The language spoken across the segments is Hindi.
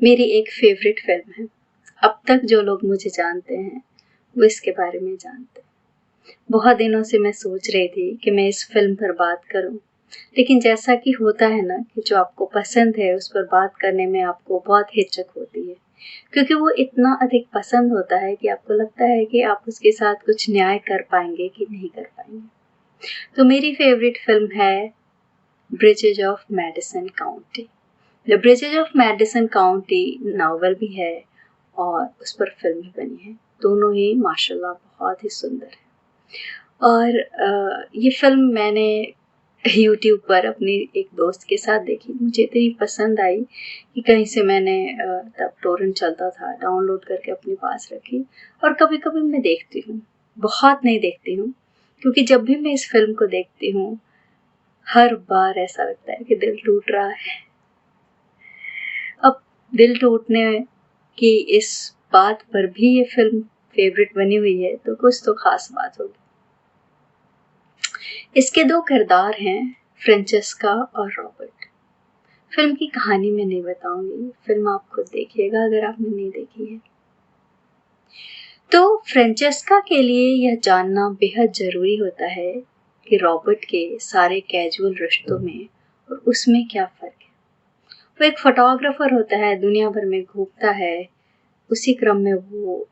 मेरी एक फेवरेट फिल्म है। अब तक जो लोग मुझे जानते हैं वो इसके बारे में जानते हैं। बहुत दिनों से मैं सोच रही थी कि मैं इस फिल्म पर बात करूं, लेकिन जैसा कि होता है ना कि जो आपको पसंद है उस पर बात करने में आपको बहुत हिचक होती है, क्योंकि वो इतना अधिक पसंद होता है कि आपको लगता है कि आप उसके साथ कुछ न्याय कर पाएंगे कि नहीं कर पाएंगे। तो मेरी फेवरेट फिल्म है Bridges of Madison County. The Bridges of Madison County novel भी है और उस पर फिल्म भी बनी है। दोनों ही माशाल्लाह बहुत ही सुंदर है। और ये फिल्म मैंने यूट्यूब पर अपनी एक दोस्त के साथ देखी। मुझे इतनी पसंद आई कि कहीं से मैंने तब टोरेंट चलता था, डाउनलोड करके अपने पास रखी। और कभी कभी मैं देखती हूँ, बहुत नहीं देखती हूँ, क्योंकि जब भी मैं इस फिल्म को देखती हूँ हर बार ऐसा लगता है कि दिल टूट रहा है। अब दिल टूटने की इस बात पर भी ये फिल्म फेवरेट बनी हुई है तो कुछ तो खास बात होगी। इसके दो किरदार हैं, फ्रेंचेस्का और रॉबर्ट। फिल्म की कहानी मैं नहीं बताऊंगी, फिल्म आप खुद देखिएगा अगर आपने नहीं देखी है। तो फ्रेंचेस्का के लिए यह जानना बेहद जरूरी होता है कि रॉबर्ट के सारे कैजुअल रिश्तों में और उसमें क्या फर्क है। वो एक फोटोग्राफर होता है, दुनिया भर में घूमता है। उसी क्रम में वो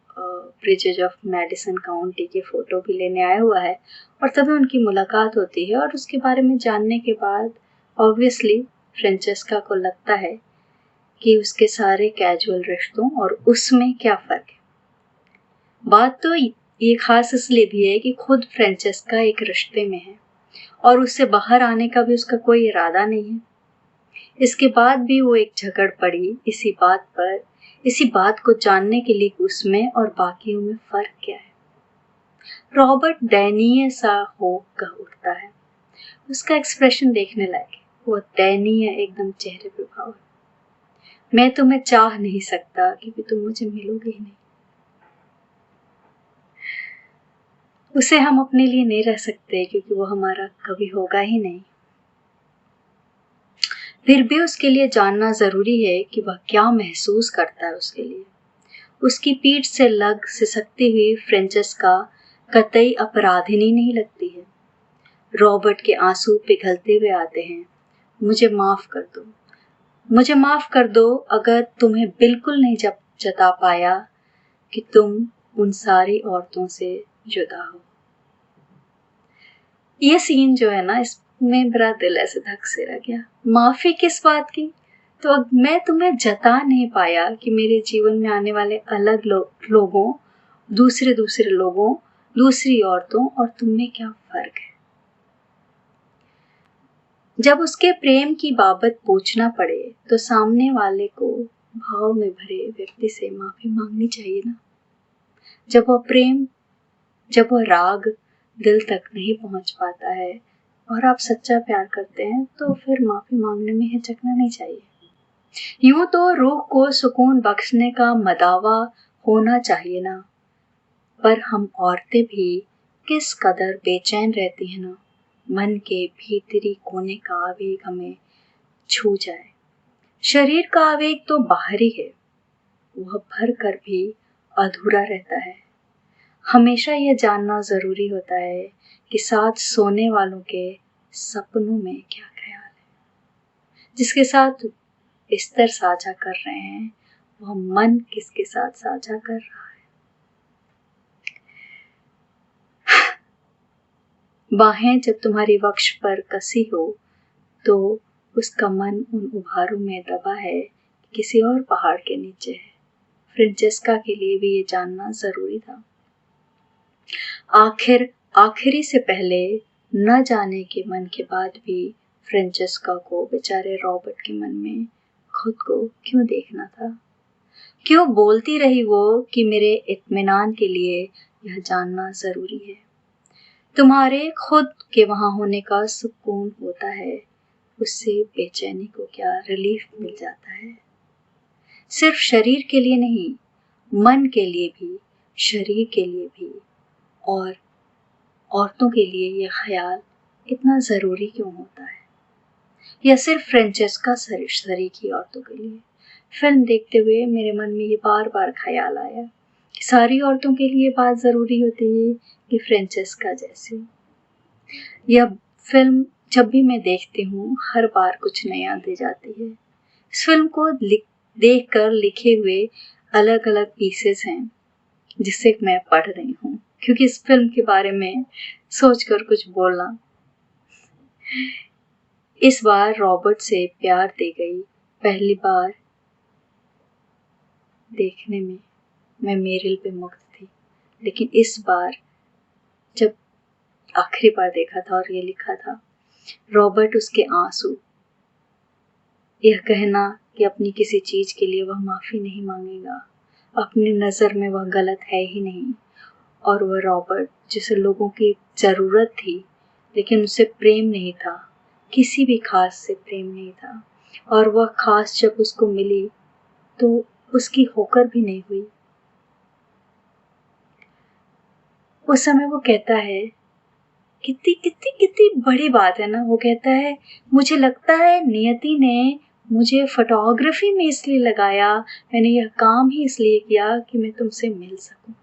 ब्रिजेज ऑफ मैडिसन काउंटी के फोटो भी लेने आया हुआ है और तभी उनकी मुलाकात होती है। और उसके बारे में जानने के बाद ऑब्वियसली फ्रेंचेस्का को लगता है कि उसके सारे कैजुअल रिश्तों और उसमें क्या फर्क है। बात तो ये खास इसलिए भी है कि खुद फ्रेंचेस्का एक रिश्ते में है और उससे बाहर आने का भी उसका कोई इरादा नहीं है। इसके बाद भी वो एक झगड़ पड़ी इसी बात को जानने के लिए उसमें और बाकियों में फर्क क्या है। रॉबर्ट दयनीय सा हो कह उठता है। उसका एक्सप्रेशन देखने लायक है। वो दयनीय एकदम चेहरे पे भाव है। मैं तुम्हें चाह नहीं सकता क्योंकि तुम मुझे मिलोगे ही नहीं। उसे हम अपने लिए नहीं रह सकते क्योंकि वो हमारा कभी होगा ही नहीं। फिर भी उसके लिए जानना जरूरी है कि वह क्या महसूस करता है। उसके लिए उसकी पीठ से लग सिसकती हुई फ्रेंचेस्का कतई अपराधिनी नहीं लगती है। रॉबर्ट के आंसू पिघलते हुए आते हैं। मुझे माफ कर दो अगर तुम्हें बिल्कुल नहीं जता पाया कि तुम उन सारी औरतों से जुदा हो। ये सीन जो है ना, इसमें मेरा दिल ऐसे धक से रह गया। माफी किस बात की? तो अब मैं तुम्हें जता नहीं पाया कि मेरे जीवन में आने वाले अलग लोगों, दूसरे लोगों, दूसरी औरतों और तुम में क्या फर्क है। जब उसके प्रेम की बाबत पूछना पड़े तो सामने वाले को भाव में भरे व्यक्ति से माफी मांगनी चाहिए ना। जब वह राग दिल तक नहीं पहुंच पाता है और आप सच्चा प्यार करते हैं तो फिर माफी मांगने में हिचकना नहीं चाहिए। यूं तो रूह को सुकून बख्शने का मदावा होना चाहिए ना, पर हम औरतें भी किस कदर बेचैन रहती हैं ना, मन के भीतरी कोने का आवेग हमें छू जाए। शरीर का आवेग तो बाहरी है, वह भर कर भी अधूरा रहता है। हमेशा यह जानना जरूरी होता है कि साथ सोने वालों के सपनों में क्या ख्याल है। जिसके साथ बिस्तर साझा कर रहे हैं वह मन किसके साथ साझा कर रहा है। बाहें जब तुम्हारी वक्ष पर कसी हो तो उसका मन उन उभारों में दबा है कि किसी और पहाड़ के नीचे है। फ्रेंचेस्का के लिए भी ये जानना जरूरी था। आखिरी से पहले न जाने के मन के बाद भी फ्रेंचेस्का को बेचारे रॉबर्ट के मन में खुद को क्यों देखना था। क्यों बोलती रही वो कि मेरे इत्मीनान के लिए यह जानना जरूरी है। तुम्हारे खुद के वहां होने का सुकून होता है, उससे बेचैनी को क्या रिलीफ मिल जाता है। सिर्फ शरीर के लिए नहीं, मन के लिए भी, शरीर के लिए भी और औरतों के लिए यह ख्याल इतना जरूरी क्यों होता है। या सिर्फ फ्रेंचेस्का शरीक ही औरतों के लिए? फिल्म देखते हुए मेरे मन में ये बार बार ख्याल आया कि सारी औरतों के लिए बात जरूरी होती है कि फ्रेंचेस्का जैसी। यह फिल्म जब भी मैं देखती हूँ हर बार कुछ नया दे जाती है। इस फिल्म को देख कर लिखे हुए अलग अलग पीसेस हैं जिसे मैं पढ़ रही हूँ, क्योंकि इस फिल्म के बारे में सोचकर कुछ बोलना। इस बार रॉबर्ट से प्यार दे गई। पहली बार देखने में मैं मेरिल पे मुग्ध थी, लेकिन इस बार जब आखिरी बार देखा था और ये लिखा था रॉबर्ट उसके आंसू, यह कहना कि अपनी किसी चीज के लिए वह माफी नहीं मांगेगा, अपनी नजर में वह गलत है ही नहीं। और वह रॉबर्ट जिसे लोगों की जरूरत थी लेकिन उसे प्रेम नहीं था, किसी भी खास से प्रेम नहीं था, और वह खास जब उसको मिली तो उसकी होकर भी नहीं हुई। उस समय वो कहता है, कितनी कितनी कितनी बड़ी बात है ना, वो कहता है मुझे लगता है नियति ने मुझे फोटोग्राफी में इसलिए लगाया, मैंने यह काम ही इसलिए किया कि मैं तुमसे मिल सकूं।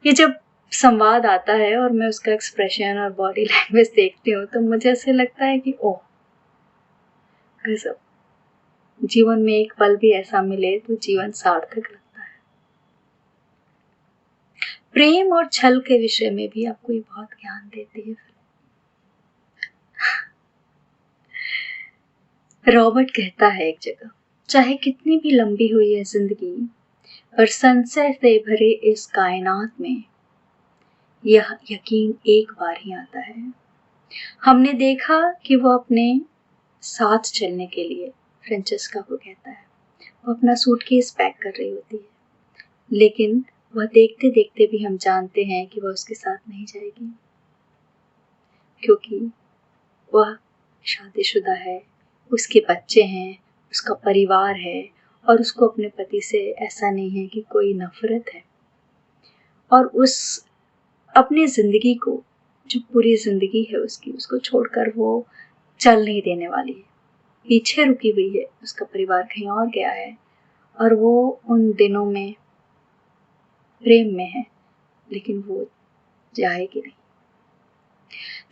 ये जब संवाद आता है और मैं उसका एक्सप्रेशन और बॉडी लैंग्वेज देखती हूँ तो मुझे ऐसे लगता है कि ओह गजब, जीवन में एक पल भी ऐसा मिले तो जीवन सार्थक लगता है। प्रेम और छल के विषय में भी आपको ये बहुत ज्ञान देती है। रॉबर्ट कहता है एक जगह, चाहे कितनी भी लंबी हुई है जिंदगी, पर संशय से भरे इस कायनात में यह यकीन एक बार ही आता है। हमने देखा कि वो अपने साथ चलने के लिए, फ्रेंचेस्का को कहता है, वो अपना सूटकेस पैक कर रही होती है, लेकिन वह देखते देखते भी हम जानते हैं कि वह उसके साथ नहीं जाएगी, क्योंकि वह शादीशुदा है, उसके बच्चे हैं, उसका परिवार है, और उसको अपने पति से ऐसा नहीं है कि कोई नफरत है। और उस अपनी जिंदगी को, जो पूरी जिंदगी है उसकी, उसको छोड़कर वो चल नहीं देने वाली है, पीछे रुकी हुई है, उसका परिवार कहीं और गया है और वो उन दिनों में प्रेम में है, लेकिन वो जाएगी नहीं।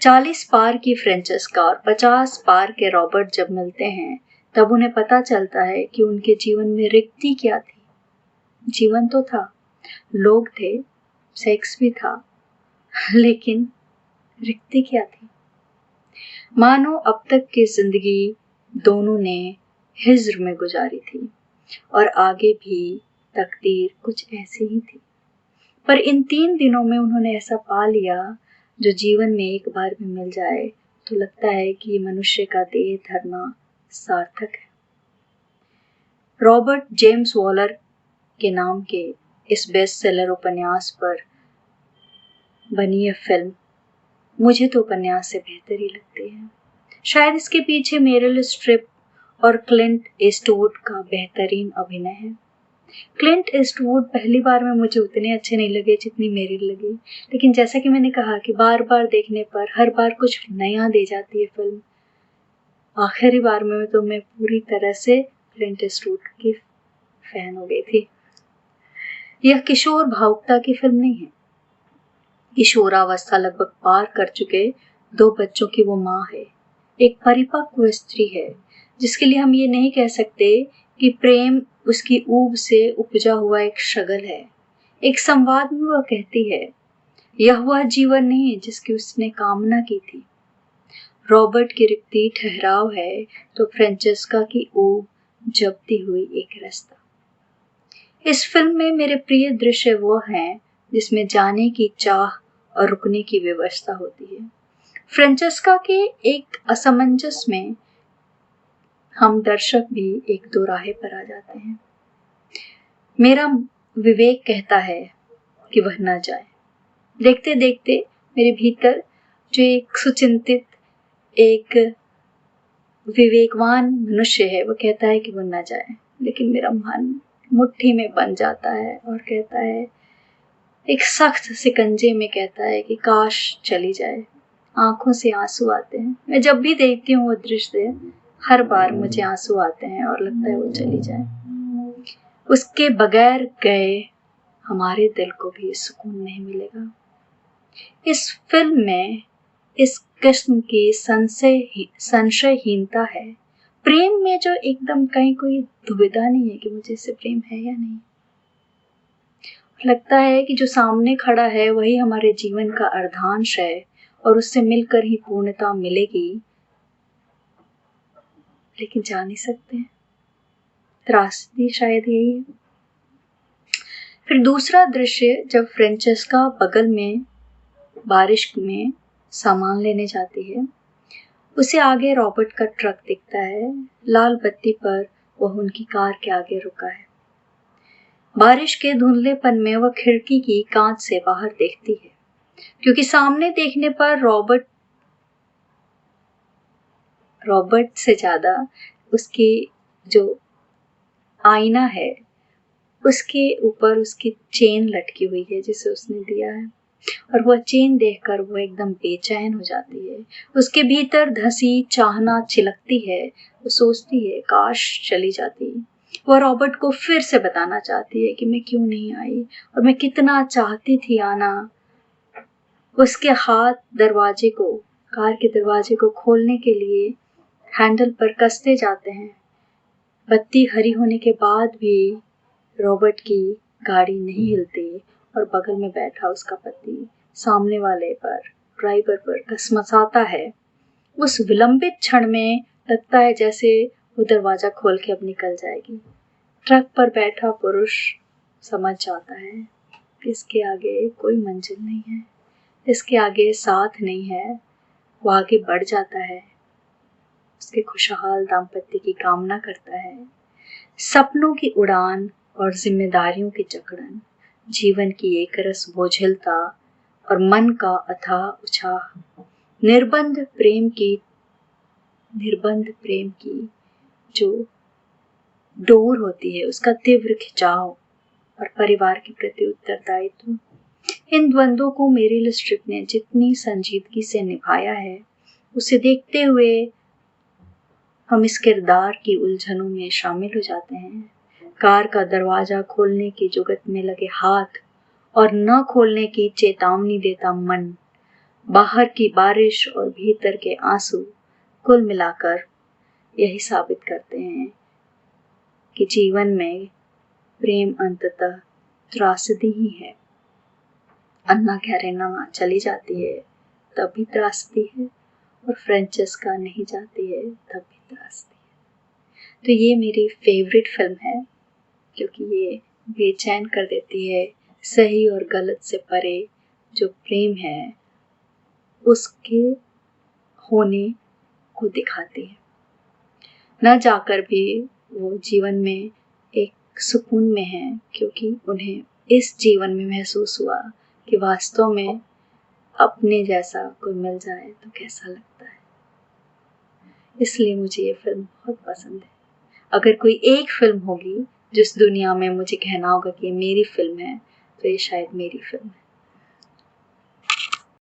40 पार की फ्रेंचेस्का और 50 पार के रॉबर्ट जब मिलते हैं तब उन्हें पता चलता है कि उनके जीवन में रिक्ति क्या थी। जीवन तो था, लोग थे, सेक्स भी था, लेकिन रिक्ति क्या थी? मानो अब तक की जिंदगी दोनों ने हिज्र में गुजारी थी और आगे भी तकदीर कुछ ऐसी ही थी, पर इन 3 दिनों में उन्होंने ऐसा पा लिया जो जीवन में एक बार भी मिल जाए तो लगता है कि ये मनुष्य का देह धरना सार्थक है। रॉबर्ट जेम्स वॉलर के नाम के इस बेस्ट सेलर उपन्यास पर बनी यह फिल्म मुझे तो उपन्यास से बेहतर ही लगती है। शायद इसके पीछे मेरिल स्ट्रिप और क्लिंट ईस्टवुड का बेहतरीन अभिनय है। क्लिंट ईस्टवुड पहली बार में मुझे उतने अच्छे नहीं लगे जितनी मेरिल लगी, लेकिन जैसा कि मैंने कहा कि बार बार देखने पर हर बार कुछ नया दे जाती है फिल्म। आखिरी बार में तो मैं पूरी तरह से क्लिंट ईस्टवुड की फैन हो गई थी। यह किशोर भावुकता की फिल्म नहीं है। किशोरावस्था लगभग पार कर चुके 2 बच्चों की वो माँ है, एक परिपक्व स्त्री है जिसके लिए हम ये नहीं कह सकते कि प्रेम उसकी ऊब से उपजा हुआ एक शगल है। एक संवाद में वह कहती है, यह वह जीवन नहीं जिसकी उसने कामना की थी। रॉबर्ट की रिक्ति ठहराव है तो फ्रेंचेस्का की ऊब जबती हुई एक रास्ता। इस फिल्म में मेरे प्रिय दृश्य वो हैं जिसमें जाने की चाह और रुकने की व्यवस्था होती है। फ्रेंचेस्का के एक असमंजस में हम दर्शक भी एक दो राहे पर आ जाते हैं। मेरा विवेक कहता है कि वह न जाए। देखते देखते मेरे भीतर जो एक सुचिंतित, एक विवेकवान मनुष्य है वो कहता है कि वो न जाए, लेकिन मेरा मन मुट्ठी में बन जाता है और कहता है, एक सख्त सिकंजे में कहता है कि काश चली जाए। आंखों से आंसू आते हैं। मैं जब भी देखती हूँ वो दृश्य, हर बार मुझे आंसू आते हैं और लगता है वो चली जाए। उसके बगैर गए हमारे दिल को भी सुकून नहीं मिलेगा। इस फिल्म में इस किस्म की संशयहीनता है। प्रेम में जो एकदम कहीं कोई दुविधा नहीं है कि मुझे इससे प्रेम है या नहीं। लगता है कि जो सामने खड़ा है वही हमारे जीवन का अर्धांश है और उससे मिलकर ही पूर्णता मिलेगी, लेकिन जा नहीं सकते। त्रासदी शायद यही है। फिर दूसरा दृश्य, जब फ्रेंचेस्का बगल में बारिश में सामान लेने जाती है, उसे आगे रॉबर्ट का ट्रक दिखता है। लाल बत्ती पर वह उनकी कार के आगे रुका है। बारिश के धुंधलेपन में वह खिड़की की कांच से बाहर देखती है, क्योंकि सामने देखने पर रॉबर्ट से ज्यादा उसकी जो आईना है उसके ऊपर उसकी चेन लटकी हुई है जिसे उसने दिया है, और वह चेन देखकर वो एकदम बेचैन हो जाती है। उसके भीतर धसी चाहना चिलकती है। वो सोचती है काश चली जाती। वह रॉबर्ट को फिर से बताना चाहती है कि मैं क्यों नहीं आई और मैं कितना चाहती थी आना। उसके हाथ कार के दरवाजे को खोलने के लिए हैंडल पर कसते जाते हैं। बत्ती हरी होने के बाद भी रॉबर्ट की गाड़ी नहीं हिलती और बगल में बैठा उसका पति सामने वाले ड्राइवर पर घसमसाता है। उस विलंबित क्षण में लगता है जैसे वो दरवाजा खोल के अब निकल जाएगी। ट्रक पर बैठा पुरुष समझ जाता है कि इसके आगे कोई मंजिल नहीं है, इसके आगे साथ नहीं है। वो आगे बढ़ जाता है, उसके खुशहाल दाम्पत्य की कामना करता है। सपनों की उड़ान और जिम्मेदारियों की जकड़न, जीवन की एकरस बोझिलता और मन का अथाह उत्साह, निर्बंध प्रेम की जो डोर होती है, उसका तीव्र खिंचाव और परिवार के प्रति उत्तरदायित्व। इन द्वंद्वों को मेरिल स्ट्रिप ने जितनी संजीदगी से निभाया है, उसे देखते हुए हम इस किरदार की उलझनों में शामिल हो जाते हैं। कार का दरवाजा खोलने की जुगत में लगे हाथ और न खोलने की चेतावनी देता मन, बाहर की बारिश और भीतर के आंसू, कुल मिलाकर यही साबित करते हैं कि जीवन में प्रेम अंततः त्रासदी ही है। अन्ना कैरेना चली जाती है तब भी त्रासदी है, और फ्रेंचेस्का नहीं जाती है तब भी त्रासदी है। तो ये मेरी फेवरेट फिल्म है, क्योंकि ये बेचैन कर देती है। सही और गलत से परे जो प्रेम है उसके होने को दिखाती है। न जाकर भी वो जीवन में एक सुकून में है, क्योंकि उन्हें इस जीवन में महसूस हुआ कि वास्तव में अपने जैसा कोई मिल जाए तो कैसा लगता है। इसलिए मुझे ये फिल्म बहुत पसंद है। अगर कोई एक फिल्म होगी जिस दुनिया में मुझे कहना होगा कि ये मेरी फिल्म है, तो ये शायद मेरी फिल्म है।